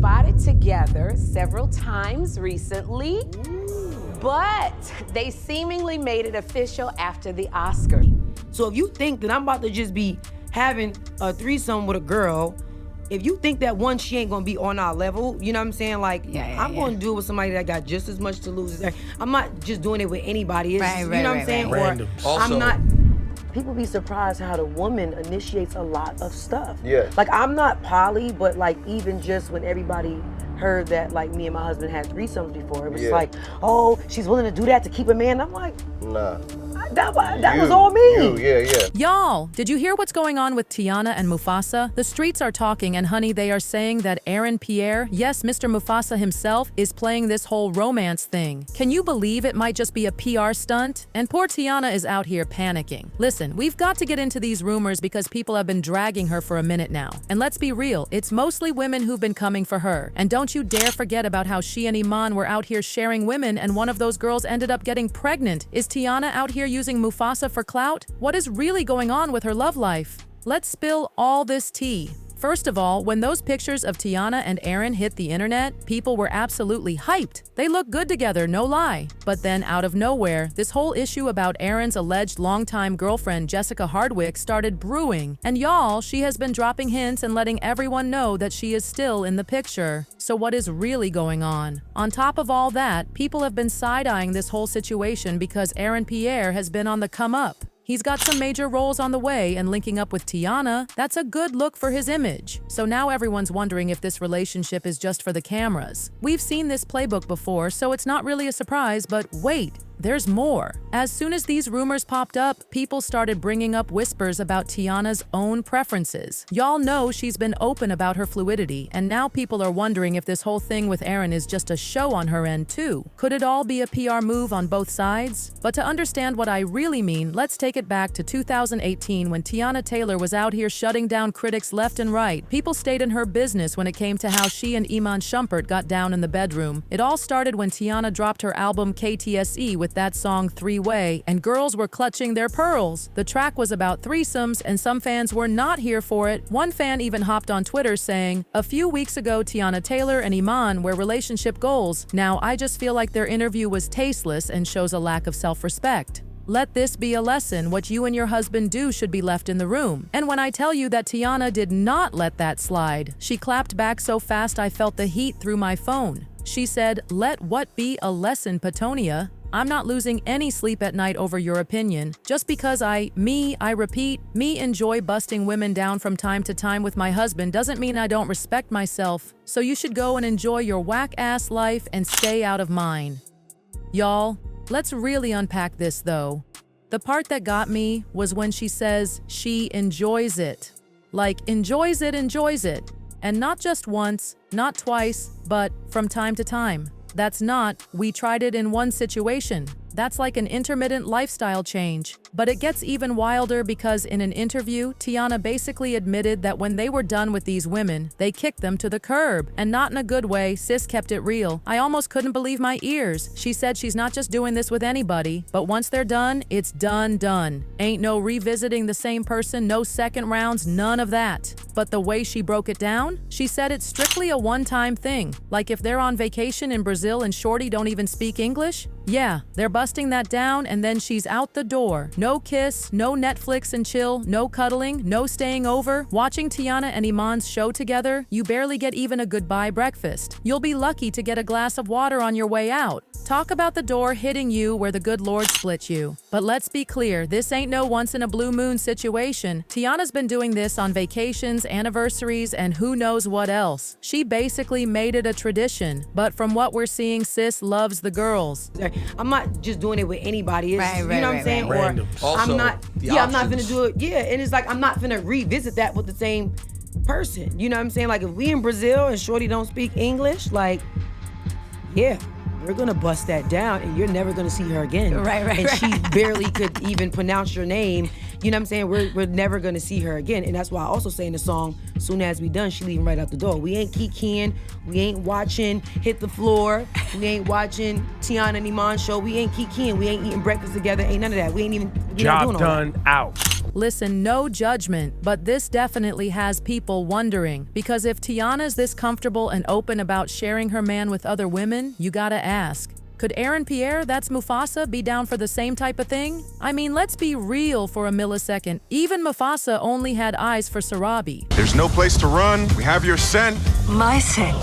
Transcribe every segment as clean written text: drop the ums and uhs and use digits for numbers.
spotted together several times recently, but they seemingly made it official after the Oscar. So if you think that I'm about to just be having a threesome with a girl, if you think that one, she ain't gonna be on our level, you know what I'm saying? Like, I'm gonna do it with somebody that got just as much to lose as I'm not just doing it with anybody. It's, you know what I'm saying? Random. Or Also, I'm not. People be surprised how the woman initiates a lot of stuff. Yeah. Like, I'm not poly, but like even just when everybody heard that like me and my husband had threesomes before, it was like, oh, she's willing to do that to keep a man. I'm like, nah. That was all me. Yeah. Y'all, did you hear what's going on with Teyana and Mufasa? The streets are talking, and honey, they are saying that Aaron Pierre, yes, Mr. Mufasa himself, is playing this whole romance thing. Can you believe it might just be a PR stunt? And poor Teyana is out here panicking. Listen, we've got to get into these rumors because people have been dragging her for a minute now. And let's be real, it's mostly women who've been coming for her. And don't you dare forget about how she and Iman were out here sharing women, and one of those girls ended up getting pregnant. Is Teyana out here using Mufasa for clout? What is really going on with her love life? Let's spill all this tea. First of all, when those pictures of Teyana and Aaron hit the internet, people were absolutely hyped. They look good together, no lie. But then out of nowhere, this whole issue about Aaron's alleged longtime girlfriend Jessica Hardwick started brewing. And y'all, she has been dropping hints and letting everyone know that she is still in the picture. So what is really going on? On top of all that, people have been side-eyeing this whole situation because Aaron Pierre has been on the come up. He's got some major roles on the way, and linking up with Teyana, that's a good look for his image. So now everyone's wondering if this relationship is just for the cameras. We've seen this playbook before, so it's not really a surprise, but wait. There's more. As soon as these rumors popped up, people started bringing up whispers about Teyana's own preferences. Y'all know she's been open about her fluidity, and now people are wondering if this whole thing with Aaron is just a show on her end too. Could it all be a PR move on both sides? But to understand what I really mean, let's take it back to 2018 when Teyana Taylor was out here shutting down critics left and right. People stayed in her business when it came to how she and Iman Shumpert got down in the bedroom. It all started when Teyana dropped her album KTSE with that song Three-Way, and girls were clutching their pearls. The track was about threesomes, and some fans were not here for it. One fan even hopped on Twitter saying, "A few weeks ago, Teyana Taylor and Iman were relationship goals. Now I just feel like their interview was tasteless and shows a lack of self-respect. Let this be a lesson. What you and your husband do should be left in the room." And when I tell you that Teyana did not let that slide, she clapped back so fast I felt the heat through my phone. She said, "Let what be a lesson, Petonia. I'm not losing any sleep at night over your opinion. Just because I repeat, enjoy busting women down from time to time with my husband doesn't mean I don't respect myself. So you should go and enjoy your whack-ass life and stay out of mine." Y'all, let's really unpack this though. The part that got me was when she says she enjoys it. Like, enjoys it. And not just once, not twice, but from time to time. That's not, we tried it in one situation. That's like an intermittent lifestyle change. But it gets even wilder because in an interview, Teyana basically admitted that when they were done with these women, they kicked them to the curb. And not in a good way, sis kept it real. I almost couldn't believe my ears. She said she's not just doing this with anybody, but once they're done, it's done. Ain't no revisiting the same person, no second rounds, none of that. But the way she broke it down, she said it's strictly a one-time thing. Like if they're on vacation in Brazil and shorty don't even speak English, yeah, they're busting that down and then she's out the door. No kiss, no Netflix and chill, no cuddling, no staying over. Watching Teyana and Iman's show together, you barely get even a goodbye breakfast. You'll be lucky to get a glass of water on your way out. Talk about the door hitting you where the good Lord split you. But let's be clear, this ain't no once in a blue moon situation. Teyana's been doing this on vacations, anniversaries, and who knows what else. She basically made it a tradition. But from what we're seeing, sis loves the girls. I'm not just doing it with anybody. It's, Right, you know what I'm saying? Random. Or Also, I'm not. the I'm not options. gonna do it. Yeah, and it's like I'm not gonna revisit that with the same person. You know what I'm saying? Like if we in Brazil and shorty don't speak English, like, yeah, we're gonna bust that down, and you're never gonna see her again. And she barely could even pronounce your name. You know what I'm saying? We're never gonna see her again, and that's why I also say in the song, soon as we done, she leaving right out the door. We ain't kikiing, we ain't watching Hit the Floor, we ain't watching Teyana and Iman show, we ain't kikiing, we ain't eating breakfast together, ain't none of that. We ain't even, we not doing Job all that. done, out. Listen, no judgment, but this definitely has people wondering. Because if Teyana's this comfortable and open about sharing her man with other women, you gotta ask, could Aaron Pierre, that's Mufasa, be down for the same type of thing? I mean, let's be real for a millisecond. Even Mufasa only had eyes for Sarabi. There's no place to run. We have your scent. My scent.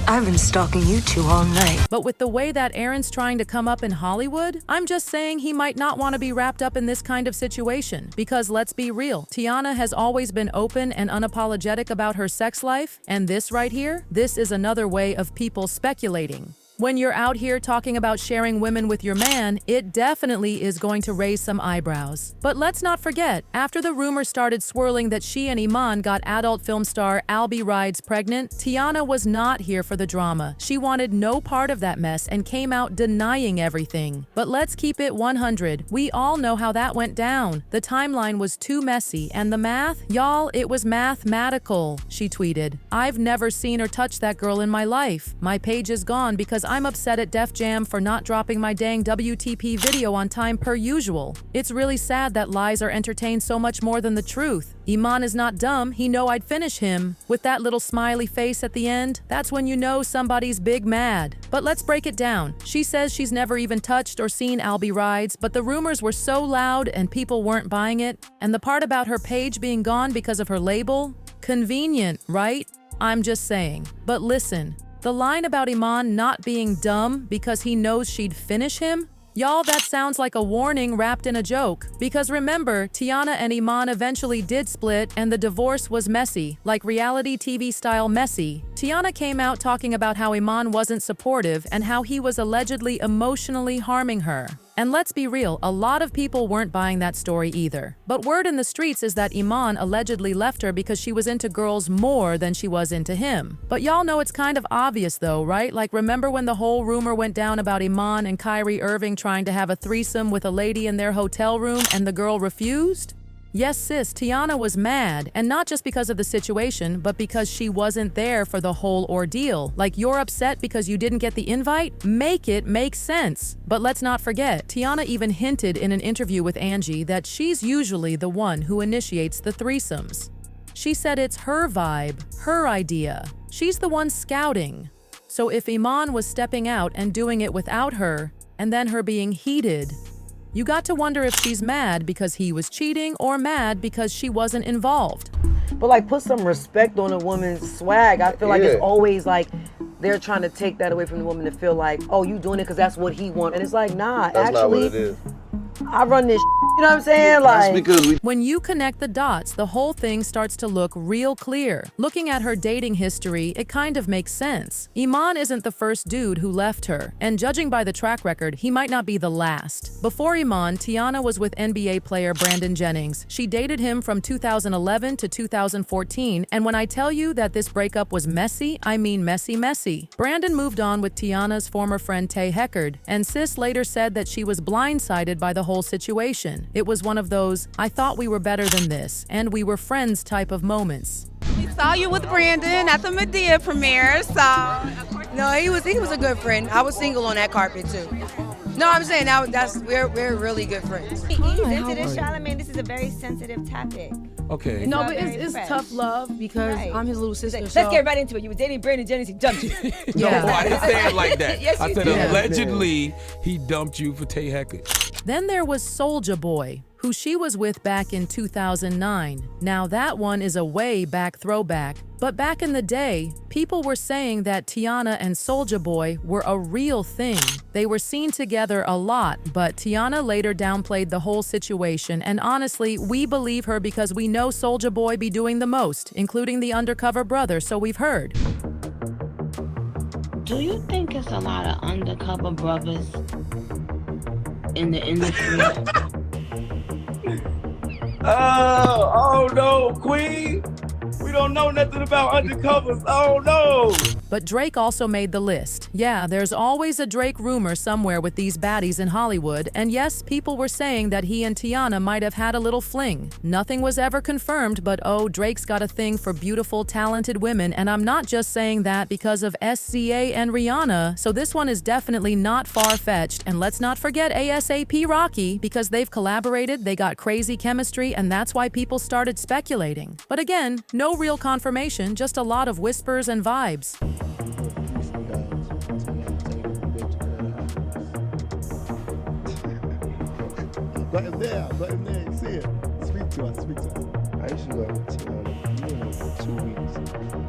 I've been stalking you two all night. But with the way that Aaron's trying to come up in Hollywood, I'm just saying he might not want to be wrapped up in this kind of situation. Because let's be real, Teyana has always been open and unapologetic about her sex life, and this right here, this is another way of people speculating. When you're out here talking about sharing women with your man, it definitely is going to raise some eyebrows. But let's not forget, after the rumor started swirling that she and Iman got adult film star Albie Rides pregnant, Teyana was not here for the drama. She wanted no part of that mess and came out denying everything. But let's keep it 100. We all know how that went down. The timeline was too messy, and the math? Y'all, it was mathematical, she tweeted. I've never seen or touched that girl in my life. My page is gone because I'm upset at Def Jam for not dropping my dang WTP video on time per usual. It's really sad that lies are entertained so much more than the truth. Iman is not dumb, he know I'd finish him. With that little smiley face at the end, that's when you know somebody's big mad. But let's break it down. She says she's never even touched or seen Albie Rides, but the rumors were so loud and people weren't buying it. And the part about her page being gone because of her label? Convenient, right? I'm just saying. But listen, the line about Iman not being dumb because he knows she'd finish him? Y'all, that sounds like a warning wrapped in a joke. Because remember, Teyana and Iman eventually did split and the divorce was messy, like reality TV style messy. Teyana came out talking about how Iman wasn't supportive and how he was allegedly emotionally harming her. And let's be real, a lot of people weren't buying that story either. But word in the streets is that Iman allegedly left her because she was into girls more than she was into him. But y'all know it's kind of obvious though, right? Like remember when the whole rumor went down about Iman and Kyrie Irving trying to have a threesome with a lady in their hotel room and the girl refused? Yes, sis, Teyana was mad, and not just because of the situation, but because she wasn't there for the whole ordeal. Like, you're upset because you didn't get the invite? Make it make sense. But let's not forget, Teyana even hinted in an interview with Angie that she's usually the one who initiates the threesomes. She said it's her vibe, her idea. She's the one scouting. So if Iman was stepping out and doing it without her, and then her being heated, you got to wonder if she's mad because he was cheating or mad because she wasn't involved. But like, put some respect on a woman's swag. I feel like it's always like they're trying to take that away from the woman to feel like, oh, you doing it because that's what he wants. And it's like, nah, That's actually, not what it is. I run this you know what I'm saying? That's Like, because When you connect the dots, the whole thing starts to look real clear. Looking at her dating history, it kind of makes sense. Iman isn't the first dude who left her, and judging by the track record, he might not be the last. Before Iman, Teyana was with NBA player Brandon Jennings. She dated him from 2011 to 2014, and when I tell you that this breakup was messy, I mean messy, messy. Brandon moved on with Teyana's former friend Tay Heckard, and sis later said that she was blindsided by the whole situation. It was one of those, I thought we were better than this, and we were friends type of moments. We saw you with Brandon at the Medea premiere, so. no, he was a good friend. I was single on that carpet too. No, I'm saying we're really good friends. Ease into this, Charlamagne. This is a very sensitive topic. Okay. No, Not but very it's fresh. tough love because Right. I'm his little sister. Let's so- get right into it. You were dating Brandon Jennings, he dumped you. No, I didn't say it like that. Yes, I you said did. allegedly he dumped you for Tay Heckard. Then there was Soulja Boy, who she was with back in 2009. Now that one is a way back throwback. But back in the day, people were saying that Teyana and Soulja Boy were a real thing. They were seen together a lot, but Teyana later downplayed the whole situation, and honestly, we believe her because we know Soulja Boy be doing the most, including the undercover brother, so we've heard. Do you think it's a lot of undercover brothers in the industry? Oh no, Queen. We don't know nothing about undercovers. Oh no. But Drake also made the list. Yeah, there's always a Drake rumor somewhere with these baddies in Hollywood, and yes, people were saying that he and Teyana might have had a little fling. Nothing was ever confirmed, but oh, Drake's got a thing for beautiful, talented women, and I'm not just saying that because of SZA and Rihanna, so this one is definitely not far-fetched. And let's not forget ASAP Rocky, because they've collaborated, they got crazy chemistry, and that's why people started speculating. But again, no real confirmation, just a lot of whispers and vibes. Got him there, you see it. Speak to us. I used to go with Teyana for 2 weeks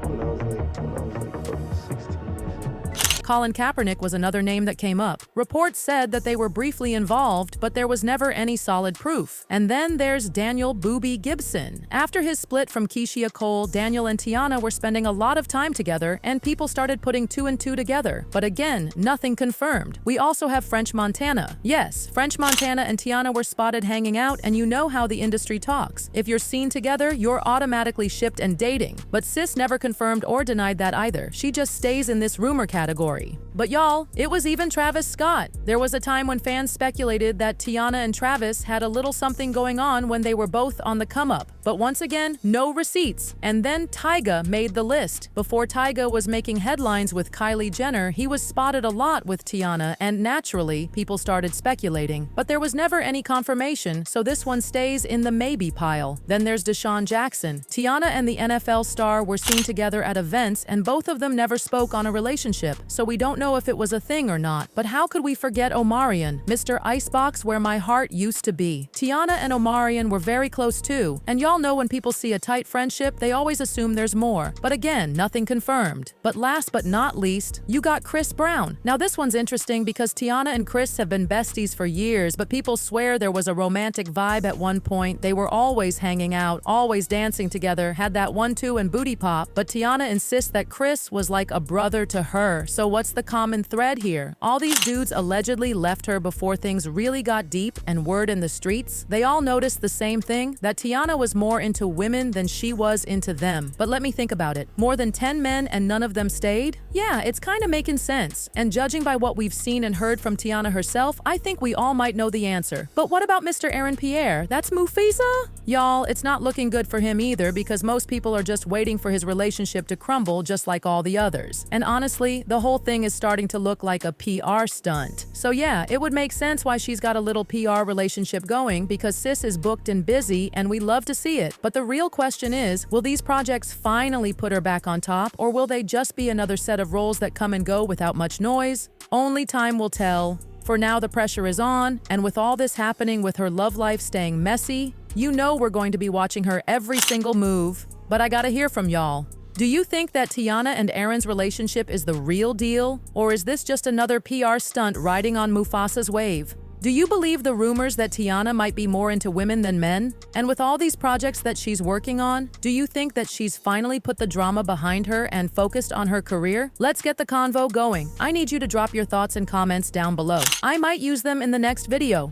when I was like 16 years old. Colin Kaepernick was another name that came up. Reports said that they were briefly involved, but there was never any solid proof. And then there's Daniel "Booby" Gibson. After his split from Keisha Cole, Daniel and Teyana were spending a lot of time together, and people started putting 2 and 2 together. But again, nothing confirmed. We also have French Montana. Yes, French Montana and Teyana were spotted hanging out, and you know how the industry talks. If you're seen together, you're automatically shipped and dating. But sis never confirmed or denied that either. She just stays in this rumor category. But y'all, it was even Travis Scott. There was a time when fans speculated that Teyana and Travis had a little something going on when they were both on the come-up. But once again, no receipts. And then Tyga made the list. Before Tyga was making headlines with Kylie Jenner, he was spotted a lot with Teyana, and naturally, people started speculating. But there was never any confirmation, so this one stays in the maybe pile. Then there's Deshaun Jackson. Teyana and the NFL star were seen together at events, and both of them never spoke on a relationship, so we don't know if it was a thing or not. But how could we forget Omarion, Mr. Icebox, where my heart used to be? Teyana and Omarion were very close too, and y'all know when people see a tight friendship, they always assume there's more. But again, nothing confirmed. But last but not least, you got Chris Brown. Now this one's interesting because Teyana and Chris have been besties for years, but people swear there was a romantic vibe at one point. They were always hanging out, always dancing together, had that 1-2 and booty pop, but Teyana insists that Chris was like a brother to her. So what's the common thread here? All these dudes allegedly left her before things really got deep and word in the streets. They all noticed the same thing, that Teyana was more into women than she was into them. But let me think about it. More than 10 men and none of them stayed? Yeah, it's kind of making sense. And judging by what we've seen and heard from Teyana herself, I think we all might know the answer. But what about Mr. Aaron Pierre? That's Mufasa? Y'all, it's not looking good for him either because most people are just waiting for his relationship to crumble just like all the others. And honestly, the whole thing is starting to look like a PR stunt. So yeah, it would make sense why she's got a little PR relationship going because sis is booked and busy and we love to see it. But the real question is, will these projects finally put her back on top or will they just be another set of roles that come and go without much noise? Only time will tell. For now, the pressure is on, and with all this happening with her love life staying messy, you know we're going to be watching her every single move. But I gotta hear from y'all. Do you think that Teyana and Aaron's relationship is the real deal, or is this just another PR stunt riding on Mufasa's wave? Do you believe the rumors that Teyana might be more into women than men? And with all these projects that she's working on, do you think that she's finally put the drama behind her and focused on her career? Let's get the convo going. I need you to drop your thoughts and comments down below. I might use them in the next video.